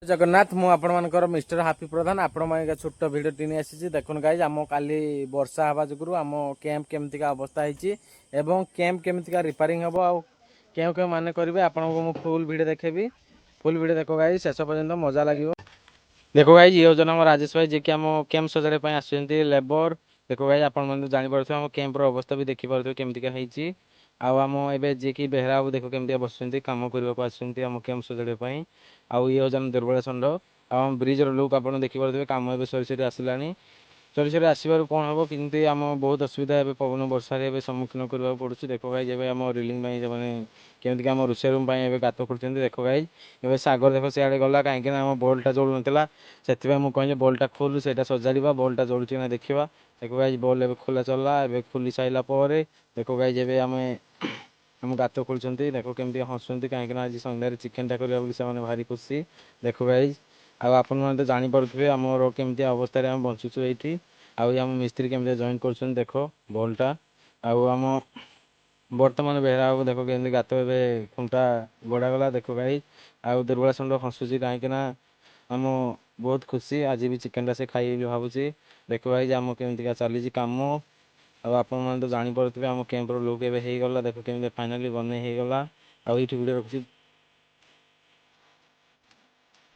जगन्नाथ मु आपणकर mister happy प्रधान आपण छोट भिडियो टी आसी देखुन गाइज आम काली वर्षा हवा जो आम कैंप केमतिका अवस्था होती कैंप केमतिका रिपेयरिंग हम आउ क्यों क्यों माने करेंगे आपको मु फुल भिडियो देखेबी फुल भिडियो देखो गाइज शेष पर्यंत मजा लगे। देखो गाइज ये हूँ आम राजेश भाई जी आम कैंप सजाड़ा आसुँच लेबर देखो गाइज आप जापर आम कैंपर अवस्था भी देखिपे केमतिका होती आम एवं जी की बेहरा बाबू देखो केमती बस कम करने आम कैंप सजाड़ापी आउ ये हूँ दुर्बल षंड आम ब्रिजर लुक आप देखिपे कम ए सरी सरी आसलानी सरी सरी आसवर कौन हम कि आम बहुत असुविधा है पवन वर्षा सम्मुखीन करने पड़ूँ। देखो गाइज आम रिलिंग मैंने केमती आम रोषे रूम गात खोलते देखो गाइज ए सागर देख सियाड़े गला कहीं आम बल्टा जोड़ नाला से मुझे बल्टा खोलू से सजाड़ा बल्टा जोड़ुची ना देखा देखो गाइज बल ए खोला चलला ए खोली सारा देखो गाइज ए आम आम गात खोलुं देखो केमती हसुँच कहीं आज सन्धार चिकेन टा करवा से भारी खुशी। देखो गाइज आप जापे आमर केमती अवस्था आम बचुचु ये आम मिस्त्री केमती जॉइन कर देख बल्टा आम बर्तमान बेहरा बाबू देखो केमती गात ए खुंटा गड़ागला देखो गाइज आउ दुर्बल षंड हसुची कहीं आम बहुत खुशी आज भी चिकेन से खाई भावुची। देखो गाइज आम केमती चली कम आप तो जापे आम कैंपर लुक एगला देख केमी फाइनाली बन होगा। आठ वीडियो रखी।